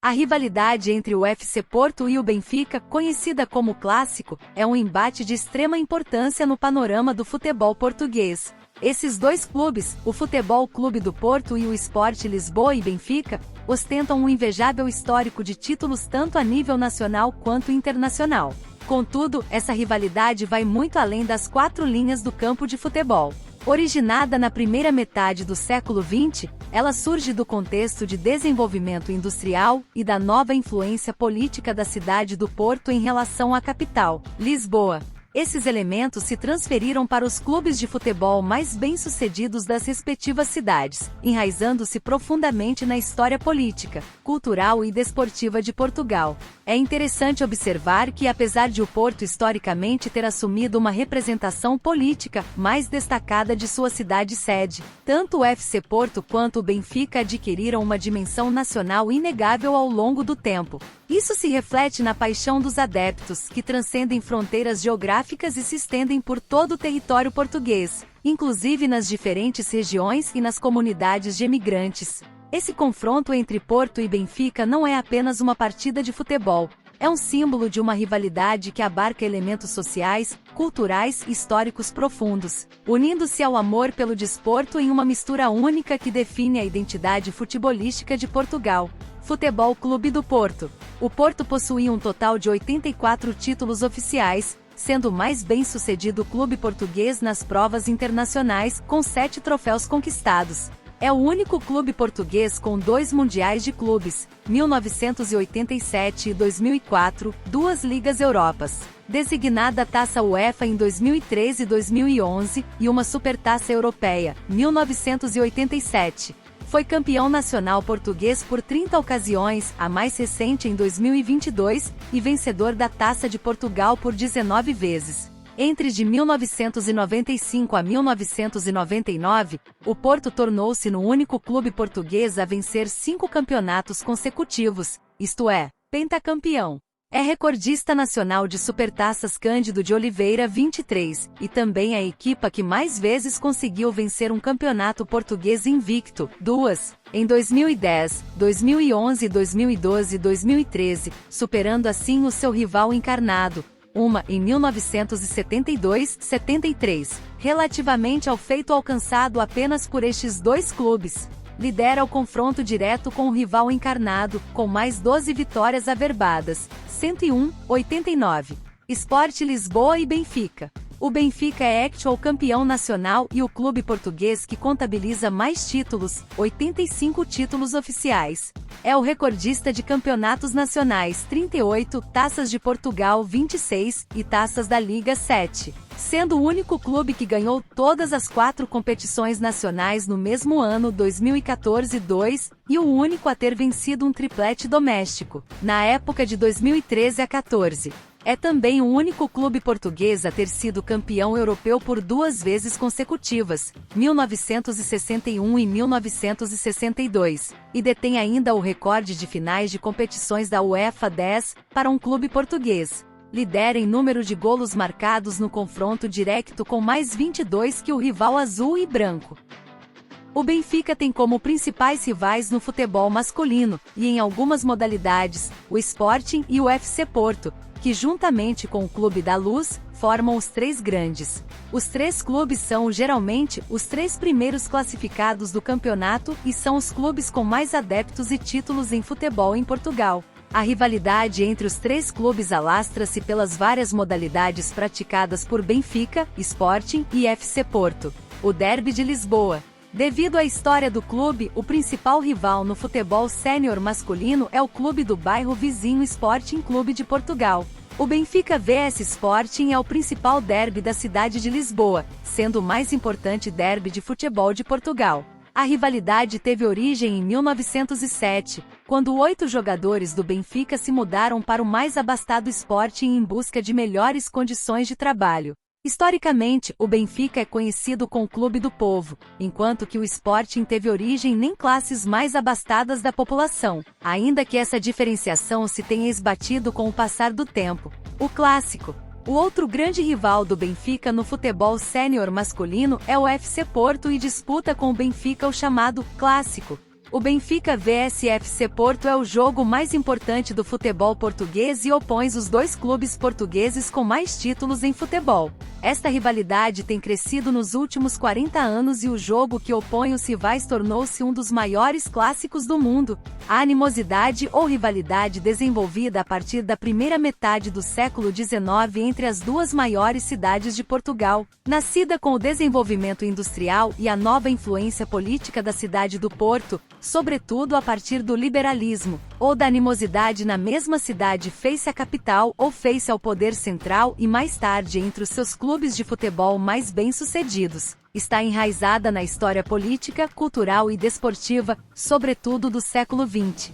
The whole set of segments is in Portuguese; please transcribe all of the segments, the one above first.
A rivalidade entre o FC Porto e o Benfica, conhecida como Clássico, é um embate de extrema importância no panorama do futebol português. Esses dois clubes, o Futebol Clube do Porto e o Sport Lisboa e Benfica, ostentam um invejável histórico de títulos tanto a nível nacional quanto internacional. Contudo, essa rivalidade vai muito além das quatro linhas do campo de futebol. Originada na primeira metade do século XX, ela surge do contexto de desenvolvimento industrial e da nova influência política da cidade do Porto em relação à capital, Lisboa. Esses elementos se transferiram para os clubes de futebol mais bem-sucedidos das respectivas cidades, enraizando-se profundamente na história política, cultural e desportiva de Portugal. É interessante observar que, apesar de o Porto historicamente ter assumido uma representação política mais destacada de sua cidade-sede, tanto o FC Porto quanto o Benfica adquiriram uma dimensão nacional inegável ao longo do tempo. Isso se reflete na paixão dos adeptos, que transcendem fronteiras geográficas e se estendem por todo o território português, inclusive nas diferentes regiões e nas comunidades de imigrantes. Esse confronto entre Porto e Benfica não é apenas uma partida de futebol, é um símbolo de uma rivalidade que abarca elementos sociais, culturais e históricos profundos, unindo-se ao amor pelo desporto em uma mistura única que define a identidade futebolística de Portugal. Futebol Clube do Porto. O Porto possui um total de 84 títulos oficiais, sendo o mais bem-sucedido clube português nas provas internacionais, com 7 troféus conquistados. É o único clube português com 2 mundiais de clubes, 1987 e 2004, 2 Ligas Europas, designada Taça UEFA em 2013 e 2011, e uma Supertaça Europeia, 1987. Foi campeão nacional português por 30 ocasiões, a mais recente em 2022, e vencedor da Taça de Portugal por 19 vezes. Entre de 1995 a 1999, o Porto tornou-se no único clube português a vencer 5 campeonatos consecutivos, isto é, pentacampeão. É recordista nacional de Supertaças Cândido de Oliveira 23, e também a equipa que mais vezes conseguiu vencer um campeonato português invicto, 2, em 2010, 2011, 2012 e 2013, superando assim o seu rival encarnado, uma em 1972-73, relativamente ao feito alcançado apenas por estes dois clubes. Lidera o confronto direto com o rival encarnado, com mais 12 vitórias averbadas, 101-89. Sport Lisboa e Benfica. O Benfica é actual campeão nacional e o clube português que contabiliza mais títulos, 85 títulos oficiais. É o recordista de campeonatos nacionais, 38, Taças de Portugal 26 e Taças da Liga 7. Sendo o único clube que ganhou todas as 4 competições nacionais no mesmo ano 2014-2, e o único a ter vencido um triplete doméstico, na época de 2013 a 14. É também o único clube português a ter sido campeão europeu por 2 vezes consecutivas, 1961 e 1962, e detém ainda o recorde de finais de competições da UEFA 10, para um clube português. Lidera em número de golos marcados no confronto direto com mais 22 que o rival azul e branco. O Benfica tem como principais rivais no futebol masculino, e em algumas modalidades, o Sporting e o FC Porto, que juntamente com o Clube da Luz, formam os 3 grandes. Os 3 clubes são, geralmente, os 3 primeiros classificados do campeonato e são os clubes com mais adeptos e títulos em futebol em Portugal. A rivalidade entre os 3 clubes alastra-se pelas várias modalidades praticadas por Benfica, Sporting e FC Porto. O Derby de Lisboa. Devido à história do clube, o principal rival no futebol sênior masculino é o clube do bairro vizinho Sporting Clube de Portugal. O Benfica vs Sporting é o principal derby da cidade de Lisboa, sendo o mais importante derby de futebol de Portugal. A rivalidade teve origem em 1907, quando 8 jogadores do Benfica se mudaram para o mais abastado Sporting em busca de melhores condições de trabalho. Historicamente, o Benfica é conhecido como Clube do Povo, enquanto que o Sporting teve origem em classes mais abastadas da população, ainda que essa diferenciação se tenha esbatido com o passar do tempo. O Clássico. O outro grande rival do Benfica no futebol sênior masculino é o FC Porto e disputa com o Benfica o chamado Clássico. O Benfica vs FC Porto é o jogo mais importante do futebol português e opõe os dois clubes portugueses com mais títulos em futebol. Esta rivalidade tem crescido nos últimos 40 anos e o jogo que opõe os rivais tornou-se um dos maiores clássicos do mundo. A animosidade ou rivalidade desenvolvida a partir da primeira metade do século XIX entre as duas maiores cidades de Portugal, nascida com o desenvolvimento industrial e a nova influência política da cidade do Porto, sobretudo a partir do liberalismo, ou da animosidade na mesma cidade face à capital ou face ao poder central e mais tarde entre os seus clubes de futebol mais bem-sucedidos, está enraizada na história política, cultural e desportiva, sobretudo do século XX.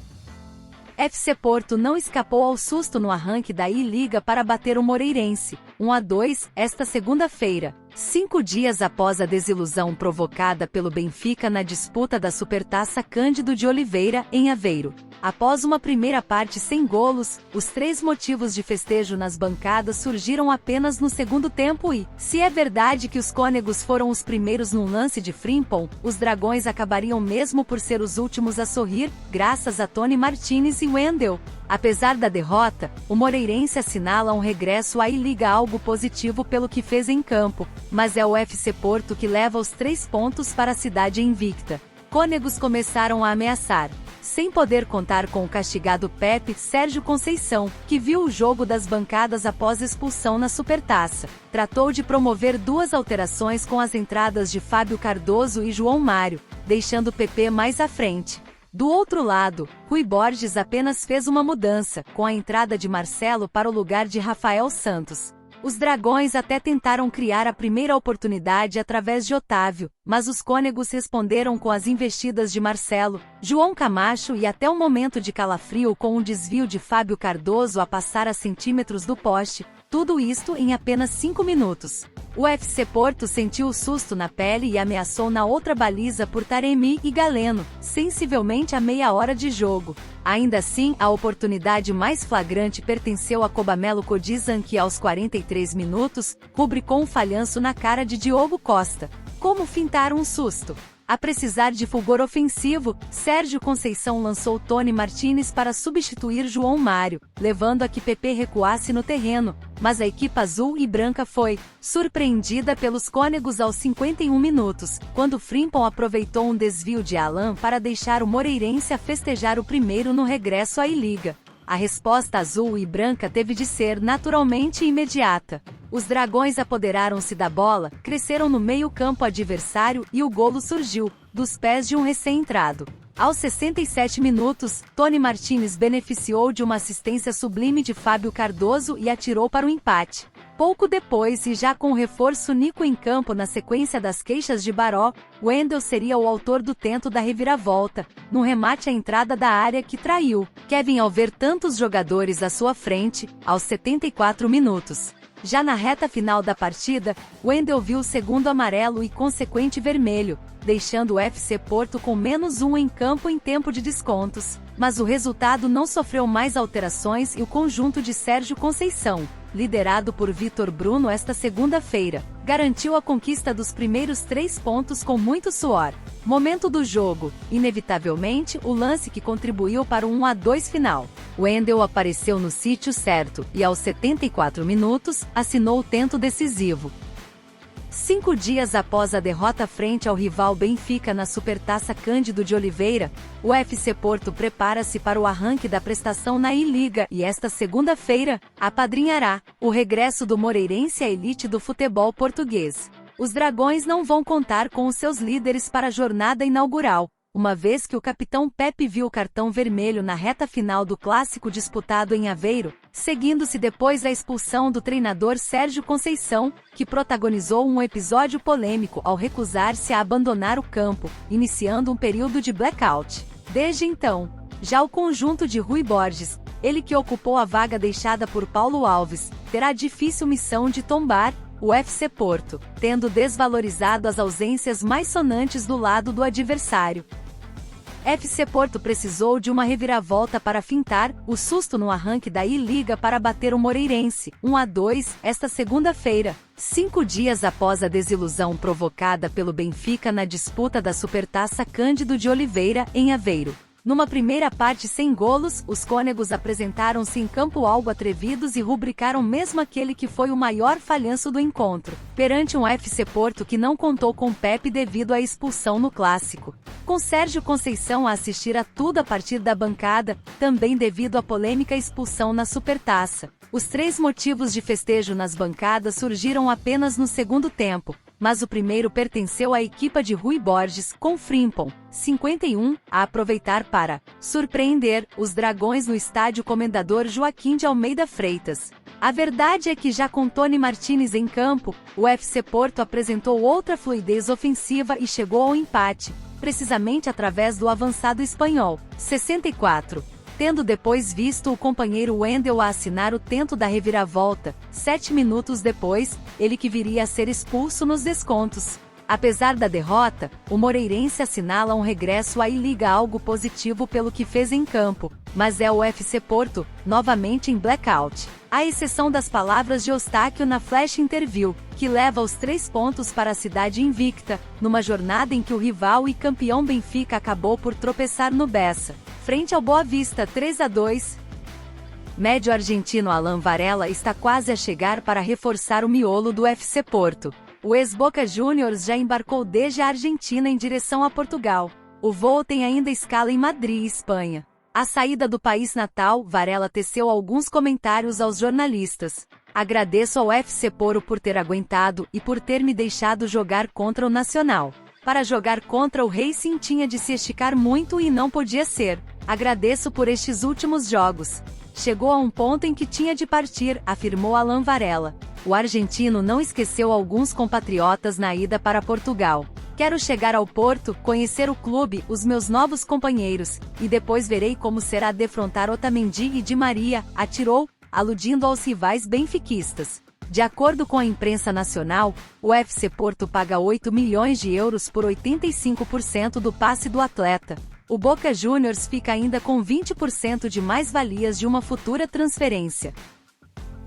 FC Porto não escapou ao susto no arranque da I-Liga para bater o Moreirense, 1-2, esta segunda-feira, 5 dias após a desilusão provocada pelo Benfica na disputa da Supertaça Cândido de Oliveira, em Aveiro. Após uma primeira parte sem golos, os 3 motivos de festejo nas bancadas surgiram apenas no segundo tempo e, se é verdade que os cônegos foram os primeiros num lance de Frimpong, os dragões acabariam mesmo por ser os últimos a sorrir, graças a Tony Martínez e Wendel. Apesar da derrota, o Moreirense assinala um regresso à I-Liga, algo positivo pelo que fez em campo, mas é o FC Porto que leva os 3 pontos para a cidade invicta. Cônegos começaram a ameaçar, sem poder contar com o castigado Pepe Sérgio Conceição, que viu o jogo das bancadas após expulsão na Supertaça. Tratou de promover 2 alterações com as entradas de Fábio Cardoso e João Mário, deixando Pepe mais à frente. Do outro lado, Rui Borges apenas fez uma mudança, com a entrada de Marcelo para o lugar de Rafael Santos. Os dragões até tentaram criar a primeira oportunidade através de Otávio, mas os cônegos responderam com as investidas de Marcelo, João Camacho e até um momento de calafrio com um desvio de Fábio Cardoso a passar a centímetros do poste, tudo isto em apenas 5 minutos. O FC Porto sentiu o susto na pele e ameaçou na outra baliza por Taremi e Galeno, sensivelmente a meia hora de jogo. Ainda assim, a oportunidade mais flagrante pertenceu a Cobamelo Codizan, que aos 43 minutos, rubricou um falhanço na cara de Diogo Costa. Como fintar um susto? A precisar de fulgor ofensivo, Sérgio Conceição lançou Tony Martínez para substituir João Mário, levando a que Pepe recuasse no terreno, mas a equipe azul e branca foi surpreendida pelos cônegos aos 51 minutos, quando Frimpong aproveitou um desvio de Alan para deixar o Moreirense a festejar o primeiro no regresso à I-Liga. A resposta azul e branca teve de ser naturalmente imediata. Os dragões apoderaram-se da bola, cresceram no meio-campo adversário e o golo surgiu, dos pés de um recém-entrado. Aos 67 minutos, Tony Martínez beneficiou de uma assistência sublime de Fábio Cardoso e atirou para o empate. Pouco depois e já com o reforço Nico em campo na sequência das queixas de Baró, Wendel seria o autor do tento da reviravolta, num remate à entrada da área que traiu Kevin ao ver tantos jogadores à sua frente, aos 74 minutos. Já na reta final da partida, Wendel viu o segundo amarelo e consequente vermelho, deixando o FC Porto com -1 em campo em tempo de descontos. Mas o resultado não sofreu mais alterações e o conjunto de Sérgio Conceição, liderado por Vitor Bruno esta segunda-feira, garantiu a conquista dos primeiros 3 pontos com muito suor. Momento do jogo, inevitavelmente, o lance que contribuiu para o 1-2 final. Wendel apareceu no sítio certo e aos 74 minutos, assinou o tento decisivo. 5 dias após a derrota frente ao rival Benfica na Supertaça Cândido de Oliveira, o FC Porto prepara-se para o arranque da prestação na I-Liga e esta segunda-feira, apadrinhará o regresso do Moreirense à elite do futebol português. Os dragões não vão contar com os seus líderes para a jornada inaugural, uma vez que o capitão Pepe viu o cartão vermelho na reta final do clássico disputado em Aveiro, seguindo-se depois a expulsão do treinador Sérgio Conceição, que protagonizou um episódio polêmico ao recusar-se a abandonar o campo, iniciando um período de blackout. Desde então, já o conjunto de Rui Borges, ele que ocupou a vaga deixada por Paulo Alves, terá a difícil missão de tombar o FC Porto, tendo desvalorizado as ausências mais sonantes do lado do adversário. FC Porto precisou de uma reviravolta para fintar o susto no arranque da I-Liga para bater o Moreirense, 1-2, esta segunda-feira, 5 dias após a desilusão provocada pelo Benfica na disputa da Supertaça Cândido de Oliveira, em Aveiro. Numa primeira parte sem golos, os cônegos apresentaram-se em campo algo atrevidos e rubricaram mesmo aquele que foi o maior falhanço do encontro, perante um FC Porto que não contou com Pepe devido à expulsão no clássico. Com Sérgio Conceição a assistir a tudo a partir da bancada, também devido à polêmica expulsão na Supertaça. Os 3 motivos de festejo nas bancadas surgiram apenas no segundo tempo, mas o primeiro pertenceu à equipa de Rui Borges, com Frimpong, 51, a aproveitar para surpreender os Dragões no estádio Comendador Joaquim de Almeida Freitas. A verdade é que já com Tony Martínez em campo, o FC Porto apresentou outra fluidez ofensiva e chegou ao empate, precisamente através do avançado espanhol, 64. Tendo depois visto o companheiro Wendel a assinar o tento da reviravolta, 7 minutos depois, ele que viria a ser expulso nos descontos. Apesar da derrota, o moreirense assinala um regresso à I-Liga, algo positivo pelo que fez em campo, mas é o FC Porto, novamente em blackout. À exceção das palavras de Eustáquio na Flash Interview, que leva os 3 pontos para a cidade invicta, numa jornada em que o rival e campeão Benfica acabou por tropeçar no Bessa, frente ao Boa Vista 3-2. Médio argentino Alan Varela está quase a chegar para reforçar o miolo do FC Porto. O ex-Boca Juniors já embarcou desde a Argentina em direção a Portugal. O voo tem ainda escala em Madrid, Espanha. À saída do país natal, Varela teceu alguns comentários aos jornalistas. Agradeço ao FC Porto por ter aguentado e por ter me deixado jogar contra o Nacional. Para jogar contra o Racing tinha de se esticar muito e não podia ser. Agradeço por estes últimos jogos. Chegou a um ponto em que tinha de partir, afirmou Alan Varela. O argentino não esqueceu alguns compatriotas na ida para Portugal. Quero chegar ao Porto, conhecer o clube, os meus novos companheiros, e depois verei como será defrontar Otamendi e Di Maria, atirou, aludindo aos rivais benfiquistas. De acordo com a imprensa nacional, o FC Porto paga 8 milhões de euros por 85% do passe do atleta. O Boca Juniors fica ainda com 20% de mais-valias de uma futura transferência.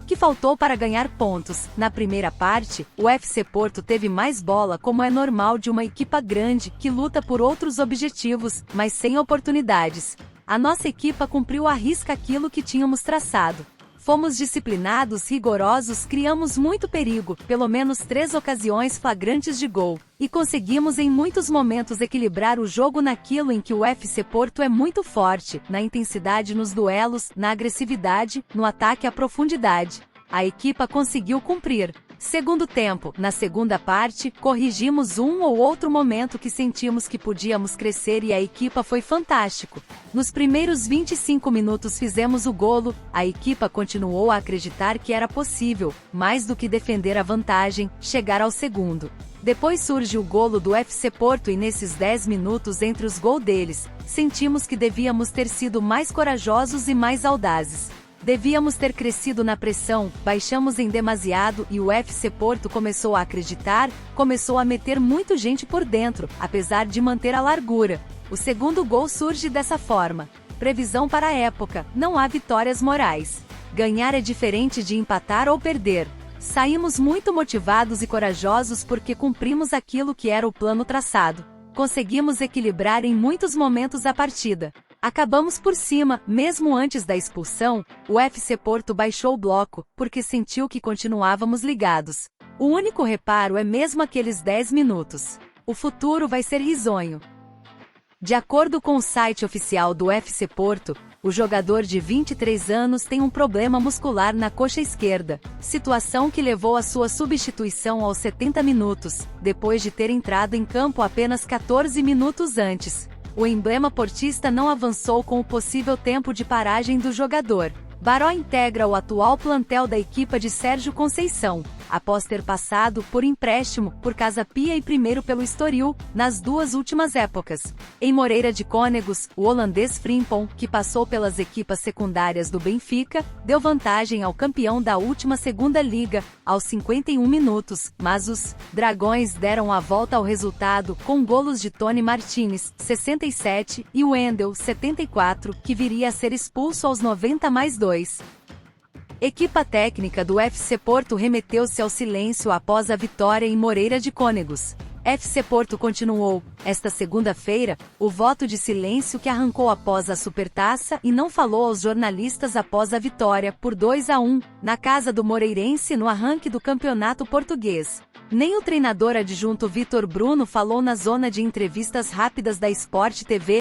Que faltou para ganhar pontos. Na primeira parte, o FC Porto teve mais bola, como é normal de uma equipa grande, que luta por outros objetivos, mas sem oportunidades. A nossa equipa cumpriu à risca aquilo que tínhamos traçado. Fomos disciplinados, rigorosos, criamos muito perigo, pelo menos 3 ocasiões flagrantes de gol, e conseguimos em muitos momentos equilibrar o jogo naquilo em que o FC Porto é muito forte, na intensidade nos duelos, na agressividade, no ataque à profundidade. A equipa conseguiu cumprir. Segundo tempo, na segunda parte, corrigimos um ou outro momento que sentimos que podíamos crescer e a equipa foi fantástico. Nos primeiros 25 minutos fizemos o golo, a equipa continuou a acreditar que era possível, mais do que defender a vantagem, chegar ao segundo. Depois surge o golo do FC Porto e nesses 10 minutos entre os gols deles, sentimos que devíamos ter sido mais corajosos e mais audazes. Devíamos ter crescido na pressão, baixamos em demasiado e o FC Porto começou a acreditar, começou a meter muito gente por dentro, apesar de manter a largura. O segundo gol surge dessa forma. Previsão para a época, não há vitórias morais. Ganhar é diferente de empatar ou perder. Saímos muito motivados e corajosos porque cumprimos aquilo que era o plano traçado. Conseguimos equilibrar em muitos momentos a partida. Acabamos por cima, mesmo antes da expulsão, o FC Porto baixou o bloco, porque sentiu que continuávamos ligados. O único reparo é mesmo aqueles 10 minutos. O futuro vai ser risonho. De acordo com o site oficial do FC Porto, o jogador de 23 anos tem um problema muscular na coxa esquerda, situação que levou à sua substituição aos 70 minutos, depois de ter entrado em campo apenas 14 minutos antes. O emblema portista não avançou com o possível tempo de paragem do jogador. Baró integra o atual plantel da equipa de Sérgio Conceição. após ter passado por empréstimo por Casa Pia e primeiro pelo Estoril, nas duas últimas épocas. Em Moreira de Cónegos, o holandês Frimpong, que passou pelas equipas secundárias do Benfica, deu vantagem ao campeão da última segunda liga, aos 51 minutos, mas os Dragões deram a volta ao resultado com golos de Tony Martínez, 67, e Wendel, 74, que viria a ser expulso aos 90+2. Equipa técnica do FC Porto remeteu-se ao silêncio após a vitória em Moreira de Cónegos. FC Porto continuou, esta segunda-feira, o voto de silêncio que arrancou após a Supertaça e não falou aos jornalistas após a vitória por 2-1, na casa do Moreirense no arranque do campeonato português. Nem o treinador adjunto Vitor Bruno falou na zona de entrevistas rápidas da Sport TV.